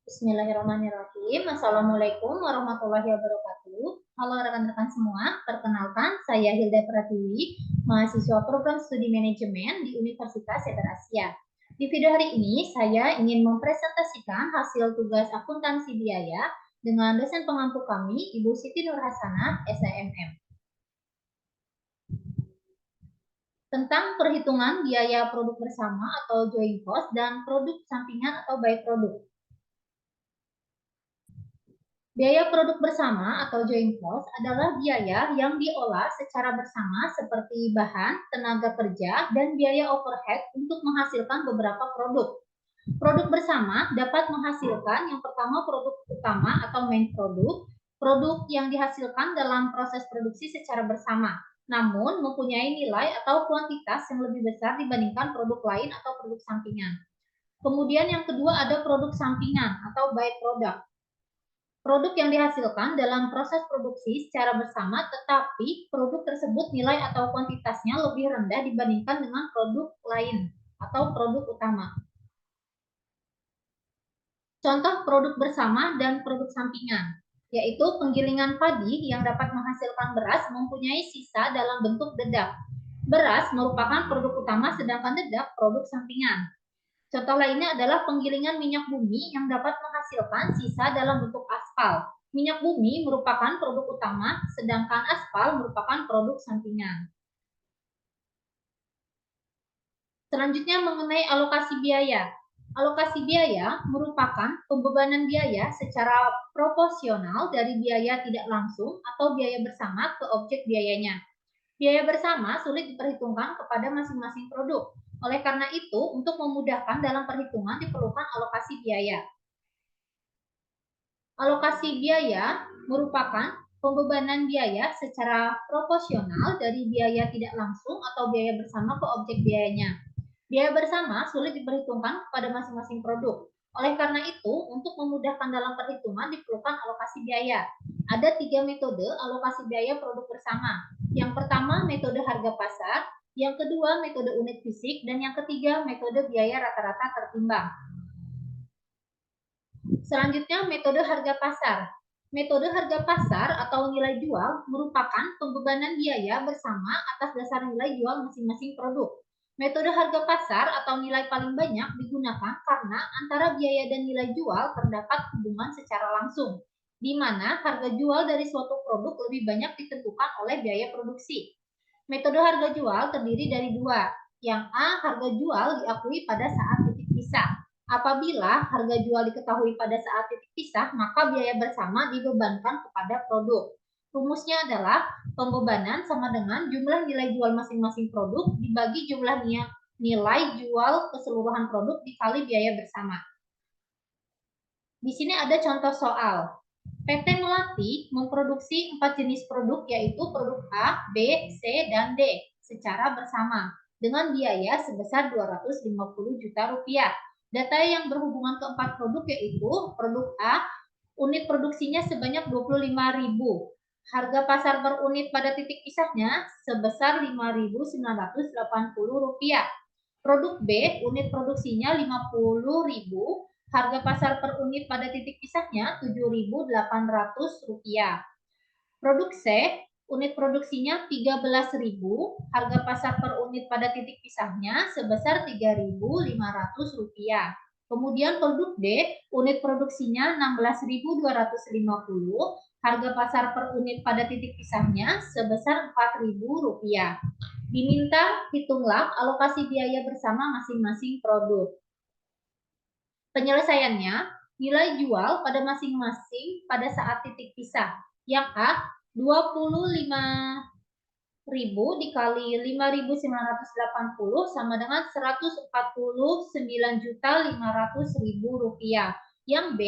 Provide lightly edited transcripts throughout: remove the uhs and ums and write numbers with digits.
Bismillahirrahmanirrahim. Assalamualaikum warahmatullahi wabarakatuh. Halo rekan-rekan semua, perkenalkan saya Hilda Pratiwi, mahasiswa program studi manajemen di Universitas Cedar Asia. Di video hari ini saya ingin mempresentasikan hasil tugas akuntansi biaya dengan dosen pengampu kami, Ibu Siti Nurhasanah, SIMM. Tentang perhitungan biaya produk bersama atau joint cost dan produk sampingan atau by product. Biaya produk bersama atau joint cost adalah biaya yang diolah secara bersama seperti bahan, tenaga kerja, dan biaya overhead untuk menghasilkan beberapa produk. Produk bersama dapat menghasilkan yang pertama produk utama atau main produk yang dihasilkan dalam proses produksi secara bersama, namun mempunyai nilai atau kuantitas yang lebih besar dibandingkan produk lain atau produk sampingan. Kemudian yang kedua ada produk sampingan atau by product. Produk yang dihasilkan dalam proses produksi secara bersama, tetapi produk tersebut nilai atau kuantitasnya lebih rendah dibandingkan dengan produk lain atau produk utama. Contoh produk bersama dan produk sampingan, yaitu penggilingan padi yang dapat menghasilkan beras mempunyai sisa dalam bentuk dedak. Beras merupakan produk utama sedangkan dedak produk sampingan. Contoh lainnya adalah penggilingan minyak bumi yang dapat menghasilkan sisa dalam bentuk aspal. Minyak bumi merupakan produk utama, sedangkan aspal merupakan produk sampingan. Selanjutnya mengenai alokasi biaya. Alokasi biaya merupakan pembebanan biaya secara proporsional dari biaya tidak langsung atau biaya bersama ke objek biayanya. Biaya bersama sulit diperhitungkan kepada masing-masing produk. Oleh karena itu, untuk memudahkan dalam perhitungan diperlukan alokasi biaya. Alokasi biaya merupakan pembebanan biaya secara proporsional dari biaya tidak langsung atau biaya bersama ke objek biayanya. Biaya bersama sulit diperhitungkan kepada masing-masing produk. Oleh karena itu, untuk memudahkan dalam perhitungan diperlukan alokasi biaya. Ada 3 metode alokasi biaya produk bersama. Yang pertama, metode harga pasar. Yang kedua, metode unit fisik. Dan yang ketiga, metode biaya rata-rata tertimbang. Selanjutnya, metode harga pasar. Metode harga pasar atau nilai jual merupakan pembebanan biaya bersama atas dasar nilai jual masing-masing produk. Metode harga pasar atau nilai paling banyak digunakan karena antara biaya dan nilai jual terdapat hubungan secara langsung, di mana harga jual dari suatu produk lebih banyak ditentukan oleh biaya produksi. Metode harga jual terdiri dari dua. Yang A, harga jual diakui pada saat titik pisah. Apabila harga jual diketahui pada saat titik pisah, maka biaya bersama dibebankan kepada produk. Rumusnya adalah pembebanan sama dengan jumlah nilai jual masing-masing produk dibagi jumlah nilai jual keseluruhan produk dikali biaya bersama. Di sini ada contoh soal. PT Melati memproduksi 4 jenis produk, yaitu produk A, B, C, dan D secara bersama dengan biaya sebesar 250 juta rupiah. Data yang berhubungan ke 4 produk yaitu produk A, unit produksinya sebanyak 25.000. Harga pasar per unit pada titik pisahnya sebesar 5.980 rupiah. Produk B, unit produksinya 50.000. Harga pasar per unit pada titik pisahnya 7.800 rupiah. Produk C, unit produksinya 13.000, harga pasar per unit pada titik pisahnya sebesar 3.500 rupiah. Kemudian produk D, unit produksinya 16.250, harga pasar per unit pada titik pisahnya sebesar 4.000 rupiah. Diminta hitunglah alokasi biaya bersama masing-masing produk. Penyelesaiannya, nilai jual pada masing-masing pada saat titik pisah. Yang A, 25.000 dikali 5.980 sama dengan 149.500.000 rupiah. Yang B,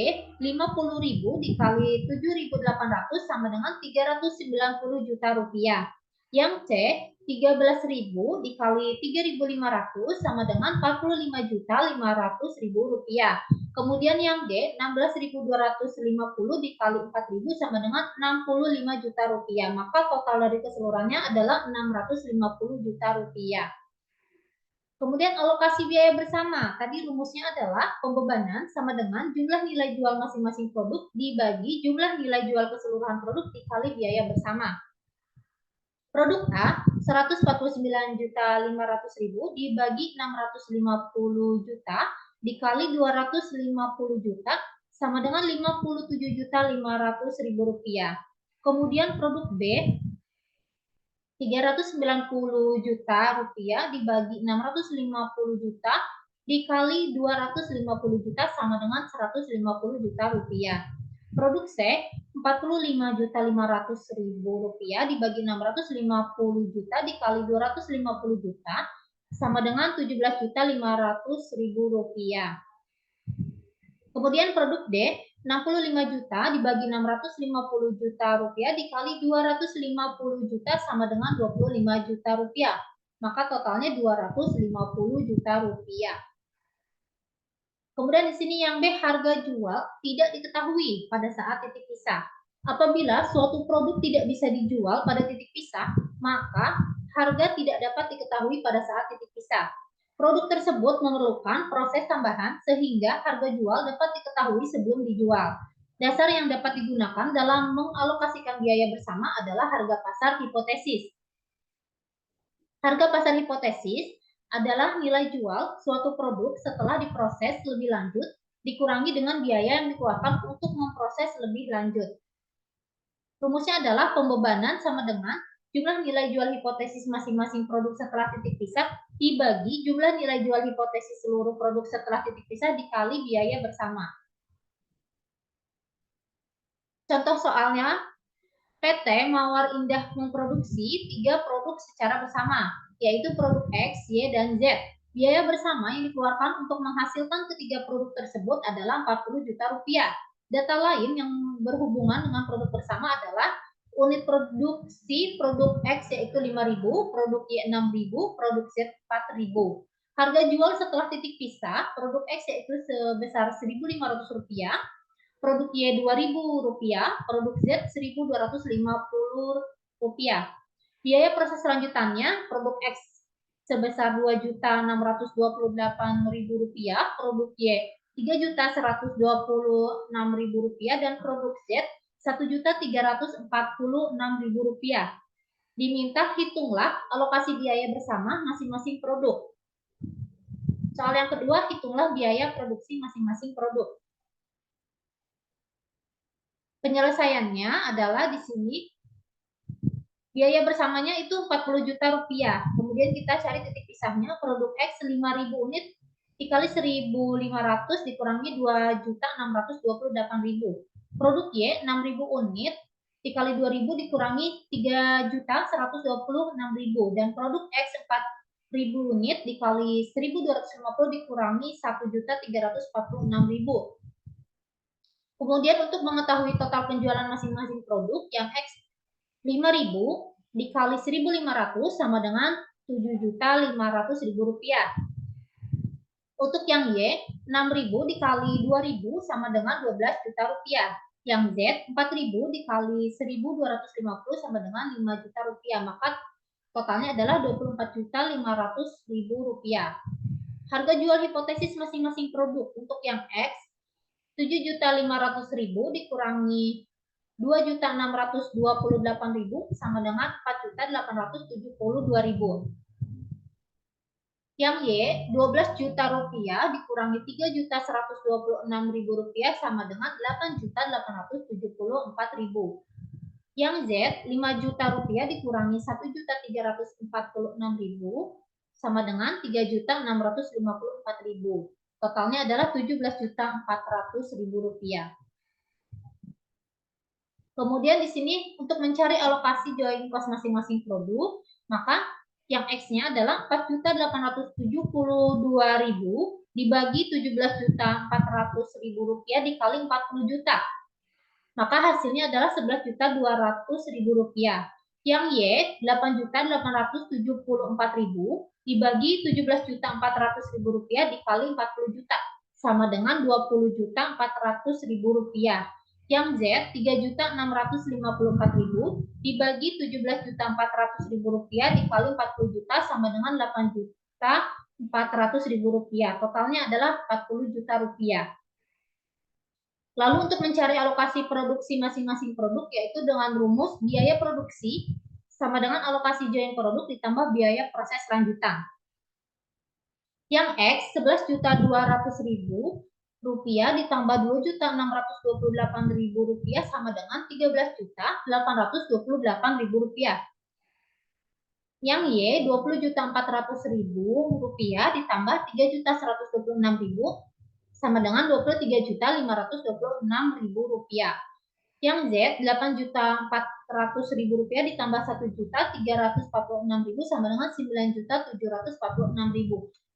50.000 dikali 7.800 sama dengan 390 juta rupiah. Yang C, 13.000 dikali 3.500 sama dengan 45.500.000 rupiah. Kemudian yang D, 16.250 dikali 4.000 sama dengan 65 juta rupiah. Maka total dari keseluruhannya adalah 650 juta rupiah. Kemudian alokasi biaya bersama. Tadi rumusnya adalah pembebanan sama dengan jumlah nilai jual masing-masing produk dibagi jumlah nilai jual keseluruhan produk dikali biaya bersama. Produk A 149.500.000 dibagi 650 juta dikali 250 juta sama dengan 57.500.000 rupiah. Kemudian produk B 390 juta rupiah dibagi 650 juta dikali 250 juta sama dengan 150 juta rupiah. Produk C 45.500.000 rupiah dibagi 650 juta dikali 250 juta sama dengan 17.500.000 rupiah. Kemudian produk D 65 juta dibagi 650 juta rupiah dikali 250 juta sama dengan 25 juta rupiah. Maka totalnya 250 juta rupiah. Kemudian di sini yang B, harga jual tidak diketahui pada saat titik pisah. Apabila suatu produk tidak bisa dijual pada titik pisah, maka harga tidak dapat diketahui pada saat titik pisah. Produk tersebut memerlukan proses tambahan sehingga harga jual dapat diketahui sebelum dijual. Dasar yang dapat digunakan dalam mengalokasikan biaya bersama adalah harga pasar hipotesis. Harga pasar hipotesis adalah nilai jual suatu produk setelah diproses lebih lanjut dikurangi dengan biaya yang dikeluarkan untuk memproses lebih lanjut. Rumusnya adalah pembebanan sama dengan jumlah nilai jual hipotesis masing-masing produk setelah titik pisah dibagi jumlah nilai jual hipotesis seluruh produk setelah titik pisah dikali biaya bersama. Contoh soalnya, PT Mawar Indah memproduksi 3 produk secara bersama, yaitu produk X, Y, dan Z. Biaya bersama yang dikeluarkan untuk menghasilkan ketiga produk tersebut adalah 40 juta rupiah. Data lain yang berhubungan dengan produk bersama adalah unit produksi produk X yaitu 5.000, produk Y 6.000, produk Z 4.000. Harga jual setelah titik pisah, produk X yaitu sebesar 1.500 rupiah, produk Y Rp2.000, produk Z Rp1.250. Biaya proses selanjutannya, produk X sebesar Rp2.628.000, produk Y Rp3.126.000 dan produk Z Rp1.346.000. Diminta hitunglah alokasi biaya bersama masing-masing produk. Soal yang kedua, hitunglah biaya produksi masing-masing produk. Penyelesaiannya adalah di sini biaya bersamanya itu 40 juta rupiah. Kemudian kita cari titik pisahnya, produk X 5.000 unit dikali 1.500 dikurangi 2.628.000. Produk Y 6.000 unit dikali 2.000 dikurangi 3.126.000 dan produk X 4.000 unit dikali 1.250 dikurangi 1.346.000. Kemudian untuk mengetahui total penjualan masing-masing produk, yang X 5.000 dikali 1.500 sama dengan 7.500.000 rupiah. Untuk yang Y, 6.000 dikali 2.000 sama dengan 12 juta rupiah. Yang Z, 4.000 dikali 1.250 sama dengan 5 juta rupiah. Maka totalnya adalah 24.500.000 rupiah. Harga jual hipotesis masing-masing produk. Untuk yang X, 7.500.000 dikurangi 2.628.000 sama dengan 4.872.000. Yang Y 12 juta rupiah dikurangi 3.126.000 rupiah sama dengan 8.874.000. Yang Z 5 juta rupiah dikurangi 1.346.000 sama dengan 3.654.000. Totalnya adalah 17.400.000 rupiah. Kemudian di sini untuk mencari alokasi join cost masing-masing produk, maka yang X-nya adalah 4.872.000 dibagi 17.400.000 rupiah dikali 40 juta. Maka hasilnya adalah 11.200.000 rupiah. Yang Y 8.874.000 dibagi 17.400.000 rupiah dikali 40 juta sama dengan 20.400.000 rupiah. Yang Z 3.654.000 dibagi 17.400.000 rupiah dikali 40 juta sama dengan 8.400.000 Rp400.000. Totalnya adalah Rp40 juta. Lalu untuk mencari alokasi produksi masing-masing produk, yaitu dengan rumus biaya produksi sama dengan alokasi join produk ditambah biaya proses lanjutan. Yang X 11.200.000 rupiah ditambah 2.628.000 rupiah sama dengan 13.828.000 rupiah. Yang Y 20.400.000 rupiah ditambah 3.126.000 sama dengan 23.526.000 rupiah. Yang Z 8.400.000 rupiah ditambah 1.346.000 sama dengan 9.746.000.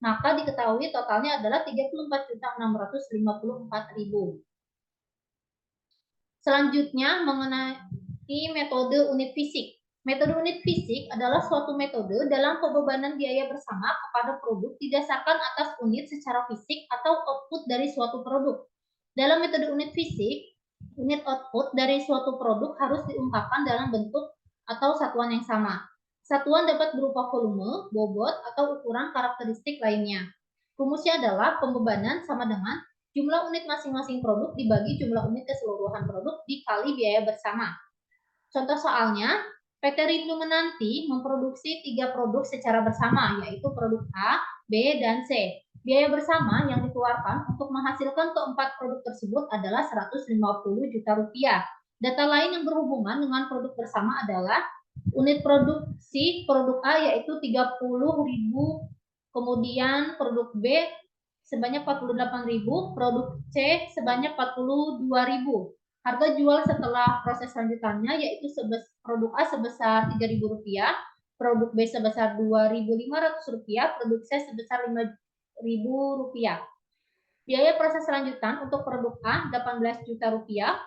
Maka diketahui totalnya adalah 34.654.000. Selanjutnya mengenai metode unit fisik. Metode unit fisik adalah suatu metode dalam pembebanan biaya bersama kepada produk didasarkan atas unit secara fisik atau output dari suatu produk. Dalam metode unit fisik, unit output dari suatu produk harus diungkapkan dalam bentuk atau satuan yang sama. Satuan dapat berupa volume, bobot, atau ukuran karakteristik lainnya. Rumusnya adalah pembebanan sama dengan jumlah unit masing-masing produk dibagi jumlah unit keseluruhan produk dikali biaya bersama. Contoh soalnya, PT Rindu Menanti memproduksi 3 produk secara bersama, yaitu produk A, B, dan C. Biaya bersama yang dikeluarkan untuk menghasilkan keempat produk tersebut adalah Rp150 juta. Data lain yang berhubungan dengan produk bersama adalah unit produksi produk A yaitu 30.000, kemudian produk B sebanyak 48.000, produk C sebanyak 42.000. Harga jual setelah proses lanjutannya yaitu produk A sebesar Rp3.000, produk B sebesar Rp2.500, produk C sebesar Rp5.000. Biaya proses lanjutan untuk produk A Rp18 juta,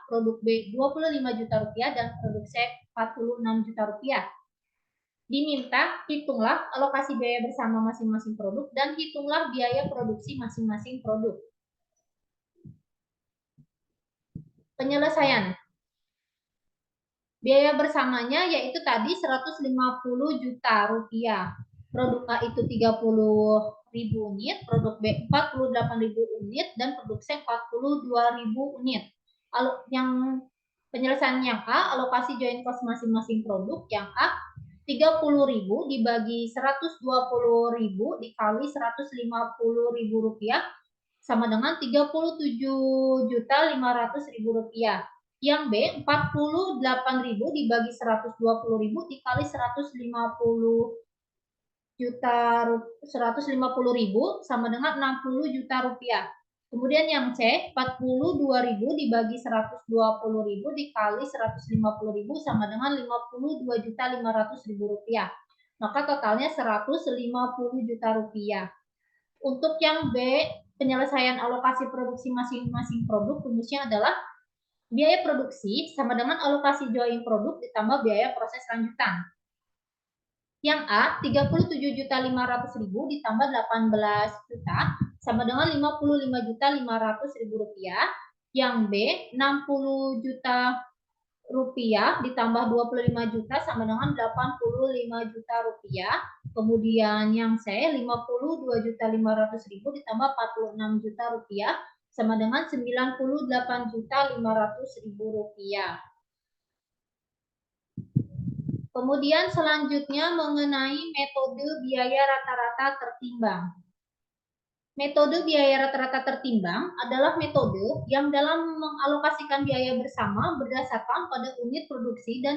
produk B Rp25 juta, dan produk C Rp46 juta. Diminta hitunglah alokasi biaya bersama masing-masing produk dan hitunglah biaya produksi masing-masing produk. Penyelesaian. Biaya bersamanya yaitu tadi Rp150 juta. Produk A itu 30.000 unit, produk B 48.000 unit, dan produk C 42.000 unit. Yang penyelesaian yang A, alokasi join cost masing-masing produk. Yang A 30.000 dibagi 120.000 dikali Rp150.000 sama dengan Rp37.500.000. Yang B 48.000 dibagi 120.000 dikali 150.000 sama dengan Rp60 juta. Kemudian yang C 42.000 dibagi 120.000 dikali 150.000 sama dengan Rp52.500.000. Maka totalnya Rp150 juta. Untuk yang B, penyelesaian alokasi produksi masing-masing produk rumusnya adalah biaya produksi sama dengan alokasi join produk ditambah biaya proses lanjutan. Yang A 37.500.000 ditambah 18 juta sama dengan Rp55.500.000. Yang B 60 juta rupiah ditambah 25 juta sama dengan 85 juta rupiah. Kemudian yang C 52.500.000 ditambah 46 juta rupiah sama dengan 98.500.000 rupiah. Kemudian selanjutnya mengenai metode biaya rata-rata tertimbang. Metode biaya rata-rata tertimbang adalah metode yang dalam mengalokasikan biaya bersama berdasarkan pada unit produksi dan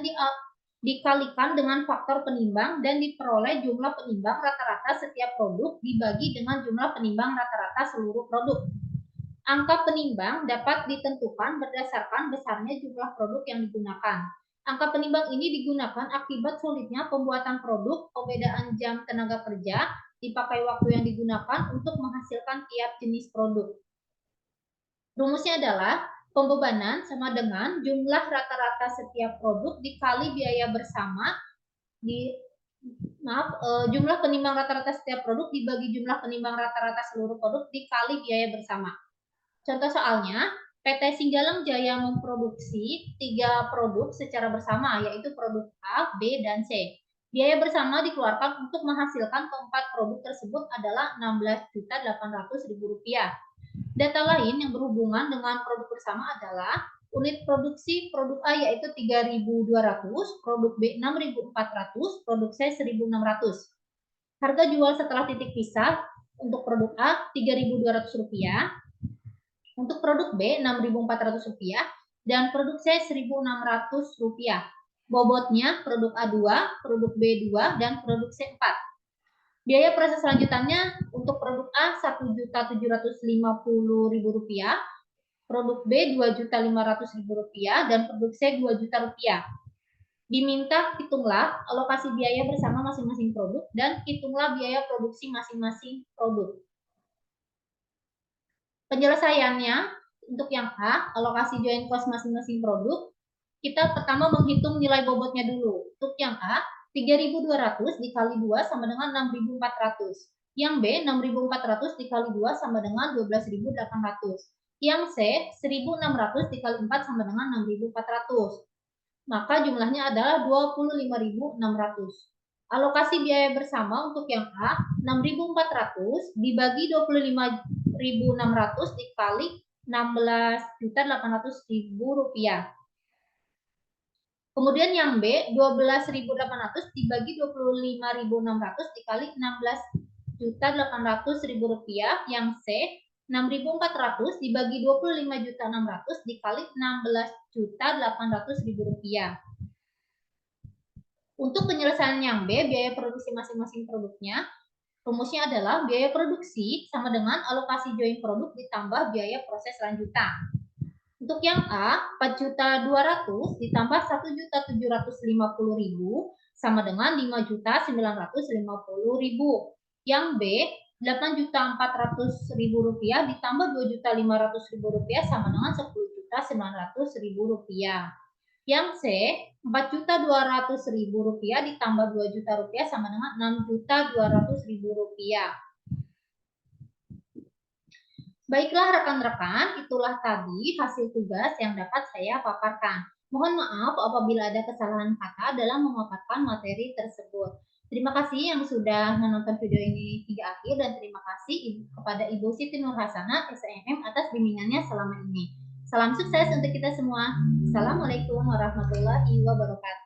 dikalikan dengan faktor penimbang dan diperoleh jumlah penimbang rata-rata setiap produk dibagi dengan jumlah penimbang rata-rata seluruh produk. Angka penimbang dapat ditentukan berdasarkan besarnya jumlah produk yang digunakan. Angka penimbang ini digunakan akibat sulitnya pembuatan produk, perbedaan jam tenaga kerja, dipakai waktu yang digunakan untuk menghasilkan tiap jenis produk. Rumusnya adalah pembebanan sama dengan jumlah rata-rata setiap produk dikali biaya bersama jumlah penimbang rata-rata setiap produk dibagi jumlah penimbang rata-rata seluruh produk dikali biaya bersama. Contoh soalnya, PT Singgalang Jaya memproduksi 3 produk secara bersama, yaitu produk A, B, dan C. Biaya bersama dikeluarkan untuk menghasilkan keempat produk tersebut adalah Rp16.800.000. Data lain yang berhubungan dengan produk bersama adalah unit produksi produk A yaitu 3.200, produk B 6.400, produk C 1.600. Harga jual setelah titik pisah untuk produk A Rp3.200, untuk produk B Rp6.400 dan produk C Rp1.600. Bobotnya produk A2, produk B2 dan produk C4. Biaya proses selanjutannya untuk produk A Rp1.750.000, produk B Rp2.500.000 dan produk C Rp2.000.000. Diminta hitunglah alokasi biaya bersama masing-masing produk dan hitunglah biaya produksi masing-masing produk. Penyelesaiannya untuk yang A, alokasi joint cost masing-masing produk, kita pertama menghitung nilai bobotnya dulu. Untuk yang A, 3.200 dikali 2 sama dengan 6.400. Yang B, 6.400 dikali 2 sama dengan 12.800. Yang C, 1.600 dikali 4 sama dengan 6.400. Maka jumlahnya adalah 25.600. Alokasi biaya bersama untuk yang A, 6.400 dibagi 25.600 dikali Rp16.800.000. Kemudian yang B, 12.800 dibagi 25.600 dikali Rp16.800.000. Yang C, 6.400 dibagi 25.600 dikali Rp16.800.000. Untuk penyelesaian yang B, biaya produksi masing-masing produknya, rumusnya adalah biaya produksi sama dengan alokasi join produk ditambah biaya proses lanjutan. Untuk yang A, 4.200 ditambah 1.750.000 sama dengan 5.950.000. Yang B, 8.400.000 ditambah 2.500.000 sama dengan 10.900.000. Yang C, Rp4.200.000 ditambah Rp2 juta sama dengan Rp6.200.000. Baiklah rekan-rekan, itulah tadi hasil tugas yang dapat saya paparkan. Mohon maaf apabila ada kesalahan kata dalam memaparkan materi tersebut. Terima kasih yang sudah menonton video ini hingga akhir dan terima kasih kepada Ibu Siti Nurhasana SNM atas bimbingannya selama ini. Salam sukses untuk kita semua. Assalamualaikum warahmatullahi wabarakatuh.